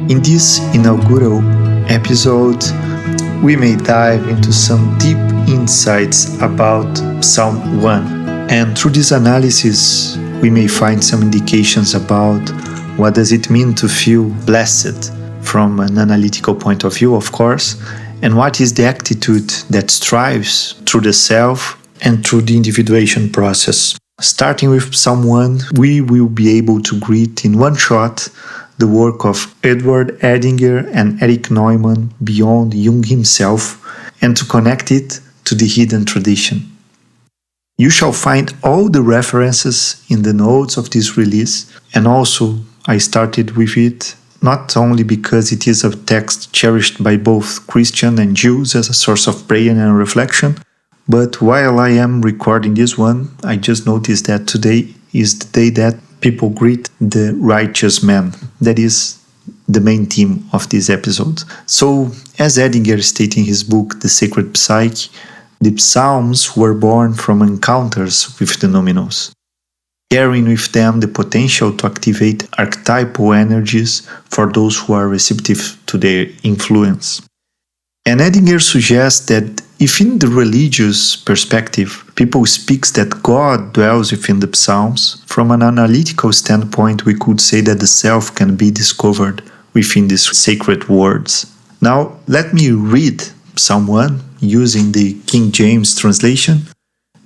In this inaugural episode, we may dive into some deep insights about Psalm 1. And through this analysis, we may find some indications about what does it mean to feel blessed from an analytical point of view, of course, and what is the attitude that strives through the self and through the individuation process. Starting with Psalm 1, we will be able to greet in one shot the work of Edinger and Erich Neumann beyond Jung himself, and to connect it to the hidden tradition. You shall find all the references in the notes of this release, and also I started with it not only because it is a text cherished by both Christians and Jews as a source of prayer and reflection, but while I am recording this one, I just noticed that today is the day that people greet the righteous man. That is the main theme of this episode. So, as Edinger stated in his book, The Sacred Psyche, the Psalms were born from encounters with the numinous, carrying with them the potential to activate archetypal energies for those who are receptive to their influence. And Edinger suggests that if in the religious perspective, people speak that God dwells within the Psalms, from an analytical standpoint we could say that the self can be discovered within these sacred words. Now let me read Psalm 1 using the King James translation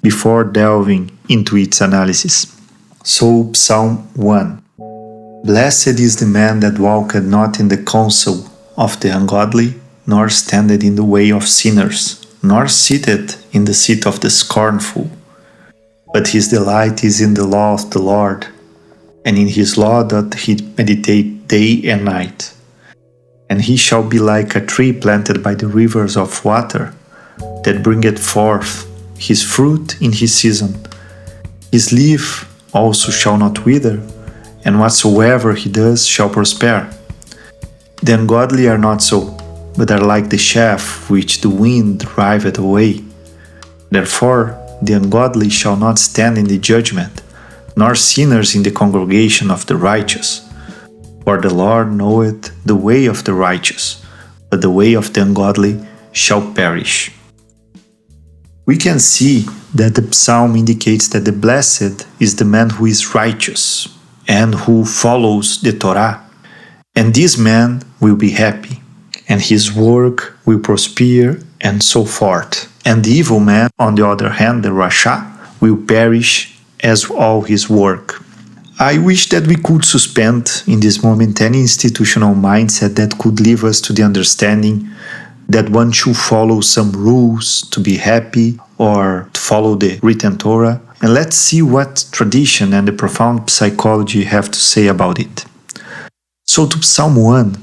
before delving into its analysis. So Psalm 1. Blessed is the man that walketh not in the counsel of the ungodly, nor standeth in the way of sinners, nor sitteth in the seat of the scornful. But his delight is in the law of the Lord, and in his law doth he meditate day and night. And he shall be like a tree planted by the rivers of water, that bringeth forth his fruit in his season. His leaf also shall not wither, and whatsoever he does shall prosper. The ungodly are not so, but are like the chaff which the wind driveth away. Therefore the ungodly shall not stand in the judgment, nor sinners in the congregation of the righteous. For the Lord knoweth the way of the righteous, but the way of the ungodly shall perish. We can see that the psalm indicates that the blessed is the man who is righteous and who follows the Torah, and this man will be happy, and his work will prosper, and so forth. And the evil man, on the other hand, the Rasha, will perish as all his work. I wish that we could suspend in this moment any institutional mindset that could leave us to the understanding that one should follow some rules to be happy or to follow the written Torah. And let's see what tradition and the profound psychology have to say about it. So to Psalm 1,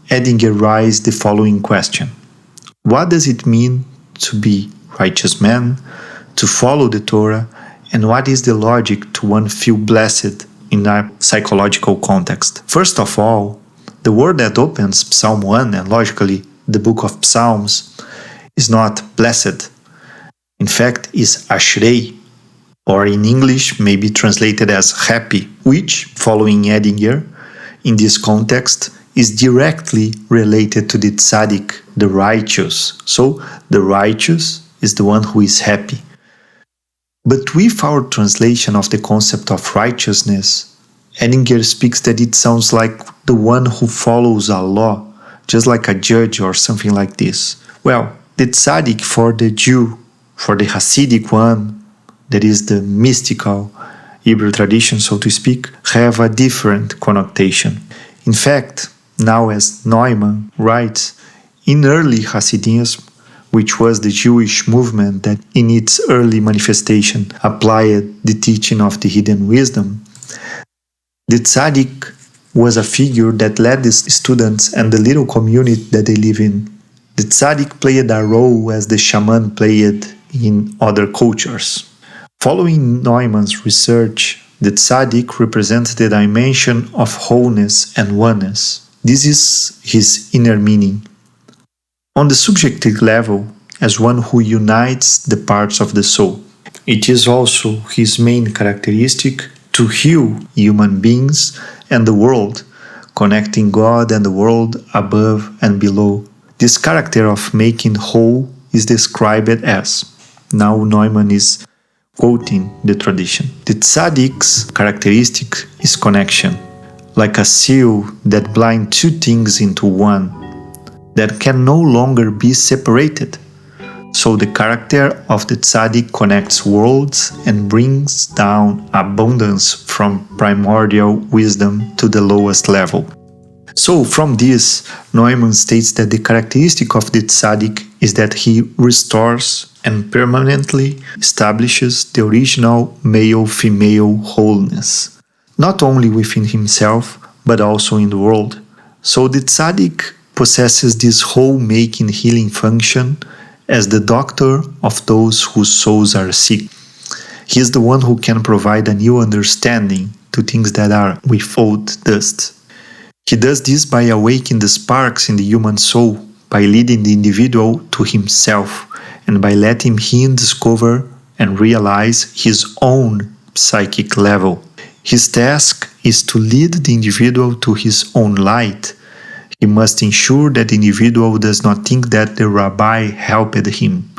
Edinger raised the following question. What does it mean to be righteous man, to follow the Torah, and what is the logic to one feel blessed in a psychological context? First of all, the word that opens Psalm 1 and logically the book of Psalms is not blessed. In fact, is ashrei, or in English may be translated as happy, which, following Edinger, in this context, is directly related to the tzaddik, the righteous. So, the righteous is the one who is happy. But with our translation of the concept of righteousness, Edinger speaks that it sounds like the one who follows a law, just like a judge or something like this. Well, the tzaddik for the Jew, for the Hasidic one, that is the mystical Hebrew tradition, so to speak, have a different connotation. In fact, now as Neumann writes, in early Hasidism, which was the Jewish movement that in its early manifestation applied the teaching of the hidden wisdom, the tzaddik was a figure that led the students and the little community that they live in. The tzaddik played a role as the shaman played in other cultures. Following Neumann's research, the tzaddik represents the dimension of wholeness and oneness. This is his inner meaning. On the subjective level, as one who unites the parts of the soul. It is also his main characteristic to heal human beings and the world, connecting God and the world above and below. This character of making whole is described as, now Neumann is quoting the tradition, the tzaddik's characteristic is connection, like a seal that binds two things into one, that can no longer be separated. So the character of the tzaddik connects worlds and brings down abundance from primordial wisdom to the lowest level. So from this, Neumann states that the characteristic of the tzaddik is that he restores and permanently establishes the original male-female wholeness, not only within himself, but also in the world. So the tzaddik possesses this whole-making healing function as the doctor of those whose souls are sick. He is the one who can provide a new understanding to things that are without dust. He does this by awakening the sparks in the human soul, by leading the individual to himself, and by letting him discover and realize his own psychic level. His task is to lead the individual to his own light. He must ensure that the individual does not think that the rabbi helped him,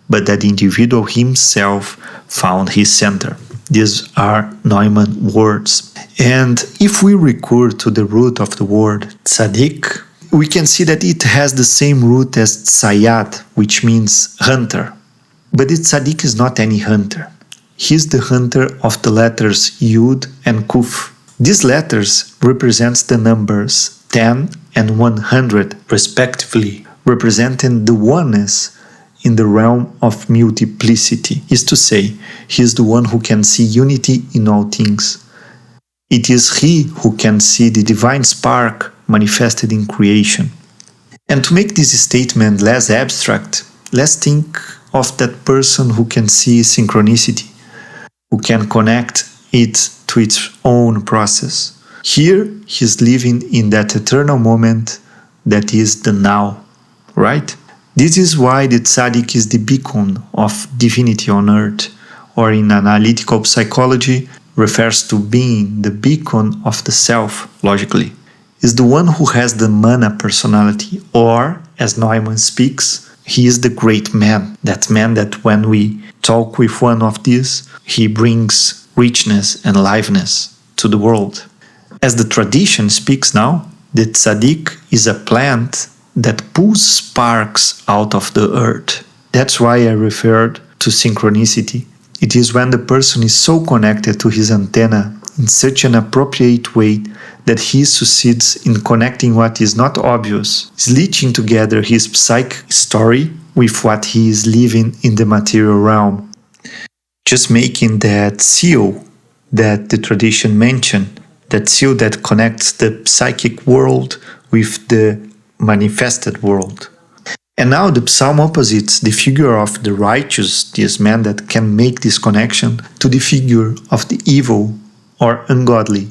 but that the individual himself found his center. These are Neumann words. And if we recur to the root of the word tzaddik, we can see that it has the same root as tzayad, which means hunter. But the tzaddik is not any hunter. He is the hunter of the letters Yud and Kuf. These letters represent the numbers 10 and 100 respectively, representing the oneness in the realm of multiplicity, is to say, he is the one who can see unity in all things. It is he who can see the divine spark manifested in creation. And to make this statement less abstract, let's think of that person who can see synchronicity, who can connect it to its own process. Here, he is living in that eternal moment that is the now, right? This is why the tzaddik is the beacon of divinity on earth, or in analytical psychology, refers to being the beacon of the self, logically. Is the one who has the mana personality, or, as Neumann speaks, he is the great man. That man that when we talk with one of these, he brings richness and liveliness to the world. As the tradition speaks now, the tzaddik is a plant that pulls sparks out of the earth. That's why I referred to synchronicity. It is when the person is so connected to his antenna in such an appropriate way that he succeeds in connecting what is not obvious, stitching together his psychic story with what he is living in the material realm, just making that seal that the tradition mentioned, that seal that connects the psychic world with the manifested world. And now the psalm opposites the figure of the righteous, this man that can make this connection, to the figure of the evil or ungodly.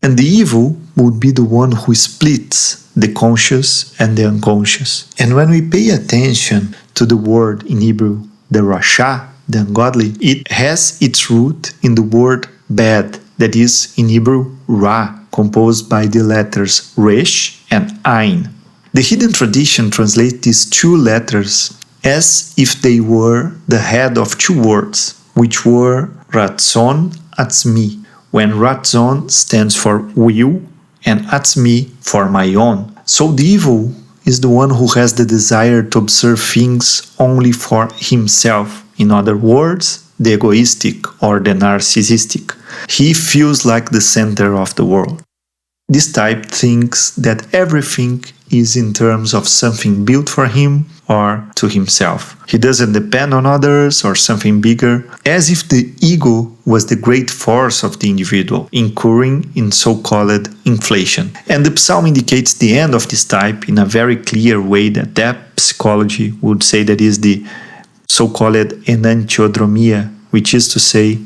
And the evil would be the one who splits the conscious and the unconscious. And when we pay attention to the word in Hebrew, the rasha, the ungodly, it has its root in the word bad, that is in Hebrew ra, composed by the letters resh and ain. The hidden tradition translates these two letters as if they were the head of two words, which were ratzon atzmi, when ratzon stands for will and atzmi for my own. So the evil is the one who has the desire to observe things only for himself. In other words, the egoistic or the narcissistic. He feels like the center of the world. This type thinks that everything is in terms of something built for him or to himself. He doesn't depend on others or something bigger, as if the ego was the great force of the individual, incurring in so-called inflation. And the psalm indicates the end of this type in a very clear way that psychology would say that is the so-called enantiodromia, which is to say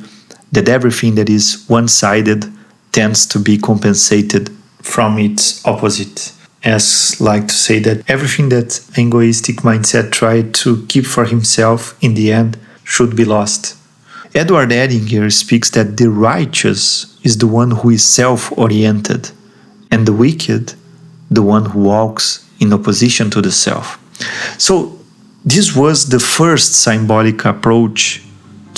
that everything that is one-sided tends to be compensated from its opposite. As like to say that everything that egoistic mindset tried to keep for himself in the end should be lost. Edward Edinger speaks that the righteous is the one who is self-oriented, and the wicked, the one who walks in opposition to the self. So this was the first symbolic approach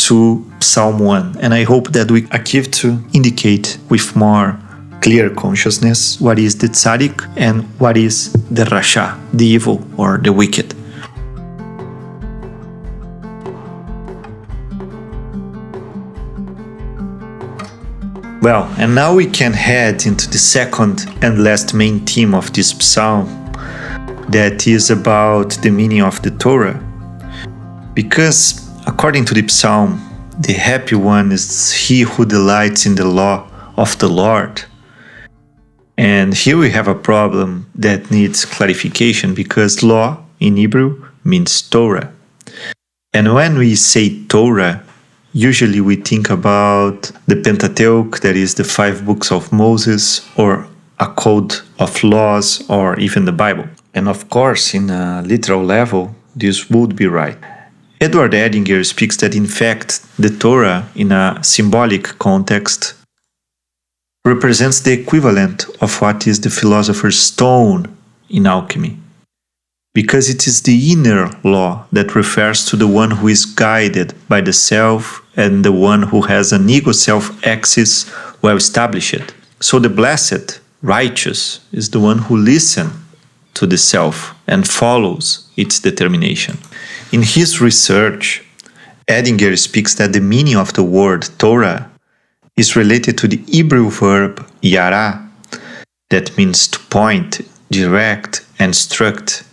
to Psalm 1, and I hope that we achieve to indicate with more clear consciousness what is the tzaddik and what is the rasha, the evil or the wicked. Well, and now we can head into the second and last main theme of this psalm, that is about the meaning of the Torah. Because according to the psalm, the happy one is he who delights in the law of the Lord. And here we have a problem that needs clarification, because law in Hebrew means Torah. And when we say Torah, usually we think about the Pentateuch, that is the 5 books of Moses, or a code of laws, or even the Bible. And of course, in a literal level, this would be right. Edward Edinger speaks that in fact the Torah, in a symbolic context, represents the equivalent of what is the philosopher's stone in alchemy, because it is the inner law that refers to the one who is guided by the self and the one who has an ego self-axis well established. So the blessed, righteous, is the one who listens to the self and follows its determination. In his research, Edinger speaks that the meaning of the word Torah is related to the Hebrew verb yara, that means to point, direct, and instruct.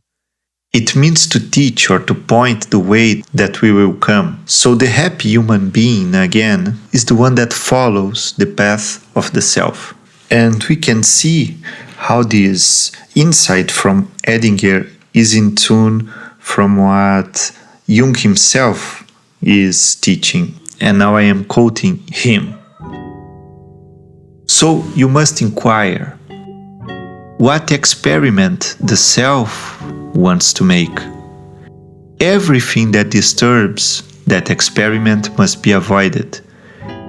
It means to teach or to point the way that we will come. So the happy human being, again, is the one that follows the path of the self. And we can see how this insight from Edinger is in tune from what Jung himself is teaching. And now I am quoting him. So you must inquire, what experiment the self wants to make? Everything that disturbs that experiment must be avoided,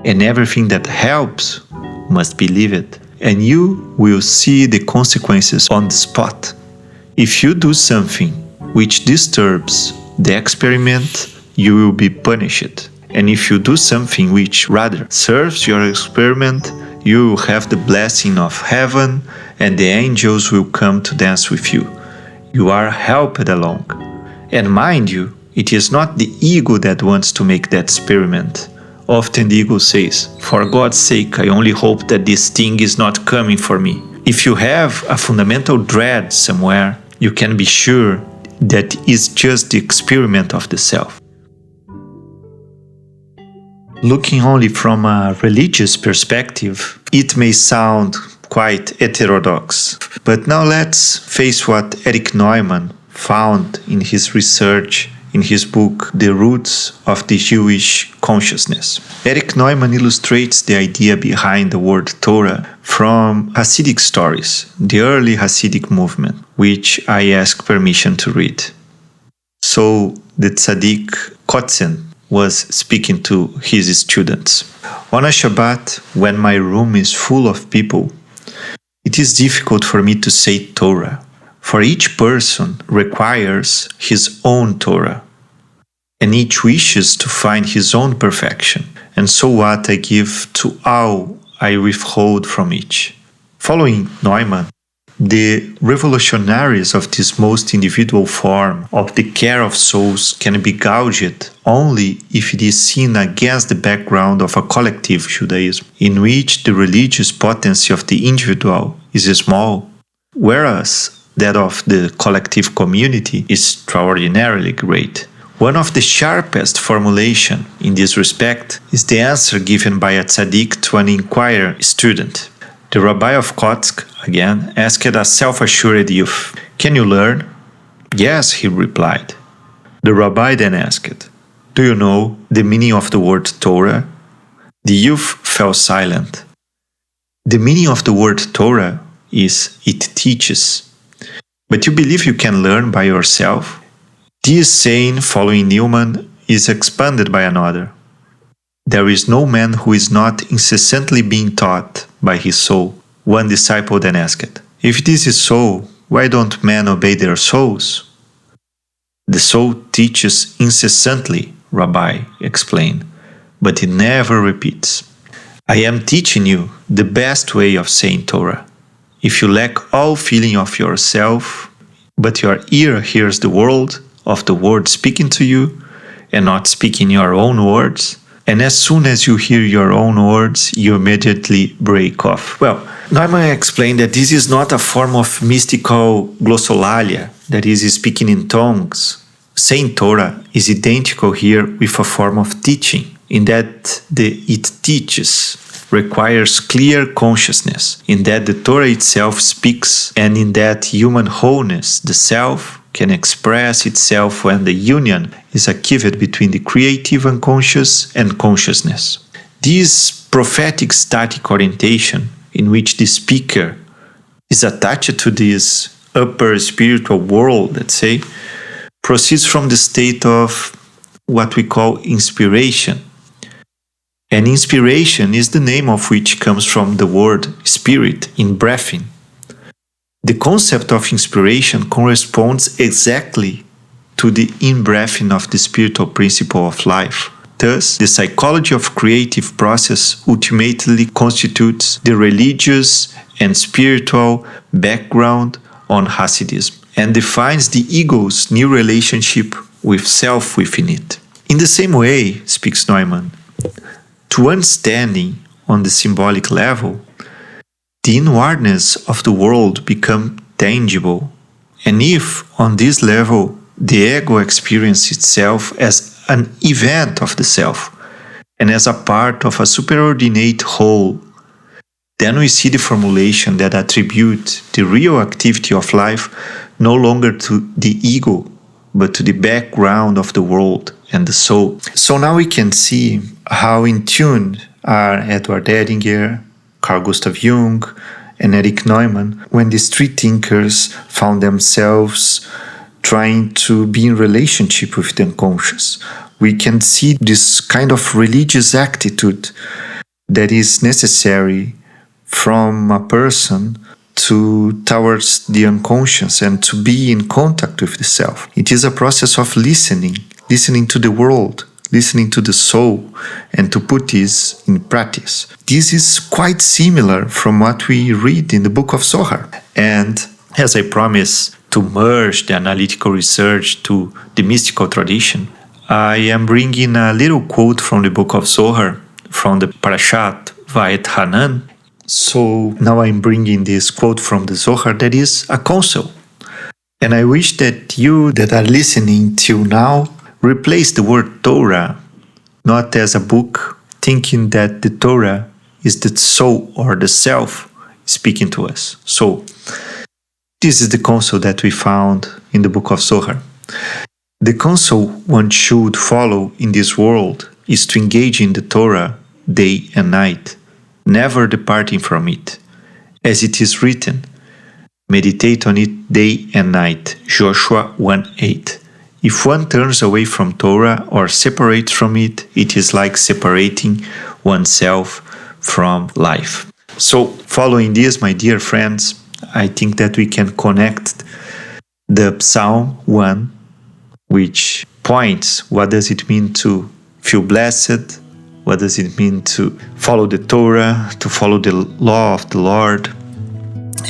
and everything that helps must be lived, and you will see the consequences on the spot. If you do something which disturbs the experiment, you will be punished. And if you do something which rather serves your experiment, you will have the blessing of heaven, and the angels will come to dance with you. You are helped along. And mind you, it is not the ego that wants to make that experiment. Often the ego says, for God's sake, I only hope that this thing is not coming for me. If you have a fundamental dread somewhere, you can be sure that it's just the experiment of the self. Looking only from a religious perspective, it may sound quite heterodox. But now let's face what Erich Neumann found in his research in his book, The Roots of the Jewish Consciousness. Erich Neumann illustrates the idea behind the word Torah from Hasidic stories, the early Hasidic movement, which I ask permission to read. So the tzaddik Kotzen was speaking to his students. On a Shabbat, when my room is full of people, it is difficult for me to say Torah, for each person requires his own Torah, and each wishes to find his own perfection, and so what I give to all, I withhold from each. Following Neumann, the revolutionaries of this most individual form of the care of souls can be gouged only if it is seen against the background of a collective Judaism, in which the religious potency of the individual is small, whereas that of the collective community is extraordinarily great. One of the sharpest formulations in this respect is the answer given by a tzaddik to an inquirer student. The rabbi of Kotsk, again, asked a self-assured youth, "Can you learn?" "Yes," he replied. The rabbi then asked, "Do you know the meaning of the word Torah?" The youth fell silent. The meaning of the word Torah is it teaches. But you believe you can learn by yourself? This saying, following Neumann, is expanded by another. There is no man who is not incessantly being taught by his soul. One disciple then asked, "If this is so, why don't men obey their souls?" "The soul teaches incessantly," Rabbi explained, "but it never repeats. I am teaching you the best way of saying Torah. If you lack all feeling of yourself, but your ear hears the word of the word speaking to you, and not speaking your own words, and as soon as you hear your own words, you immediately break off." Well, Neumann explained that this is not a form of mystical glossolalia, that is, speaking in tongues. Saying Torah is identical here with a form of teaching, in that it teaches, requires clear consciousness, in that the Torah itself speaks, and in that human wholeness, the self, can express itself when the union is achieved between the creative unconscious and consciousness. This prophetic static orientation, in which the speaker is attached to this upper spiritual world, let's say, proceeds from the state of what we call inspiration. And inspiration is the name of which comes from the word spirit in breathing. The concept of inspiration corresponds exactly to the in-breathing of the spiritual principle of life. Thus, the psychology of creative process ultimately constitutes the religious and spiritual background on Hasidism and defines the ego's new relationship with self within it. In the same way, speaks Neumann, to understanding on the symbolic level, the inwardness of the world becomes tangible, and if on this level the ego experiences itself as an event of the self and as a part of a superordinate whole, then we see the formulation that attributes the real activity of life no longer to the ego, but to the background of the world and the soul. So now we can see how in tune are Edward Edinger, Carl Gustav Jung, and Erich Neumann when these three thinkers found themselves trying to be in relationship with the unconscious. We can see this kind of religious attitude that is necessary from a person towards the unconscious and to be in contact with the self. It is a process of listening to the world, listening to the soul, and to put this in practice. This is quite similar from what we read in the book of Zohar. And as I promised to merge the analytical research to the mystical tradition, I am bringing a little quote from the book of Zohar, from the Parashat Va'et Hanan. So now I'm bringing this quote from the Zohar that is a counsel. And I wish that you that are listening till now replace the word Torah not as a book, thinking that the Torah is the soul or the self speaking to us. So this is the counsel that we found in the book of Zohar. The counsel one should follow in this world is to engage in the Torah day and night, never departing from it. As it is written, meditate on it day and night. Joshua 1:8. If one turns away from Torah or separates from it, it is like separating oneself from life. So, following this, my dear friends, I think that we can connect the Psalm 1, which points what does it mean to feel blessed, what does it mean to follow the Torah, to follow the law of the Lord,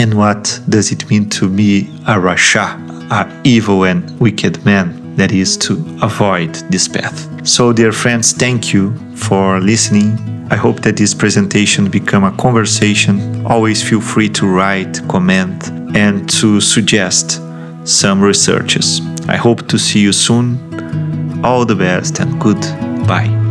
and what does it mean to be a Rasha, an evil and wicked man, that is to avoid this path. So, dear friends, thank you for listening. I hope that this presentation become a conversation. Always feel free to write, comment, and to suggest some researches. I hope to see you soon. All the best and goodbye.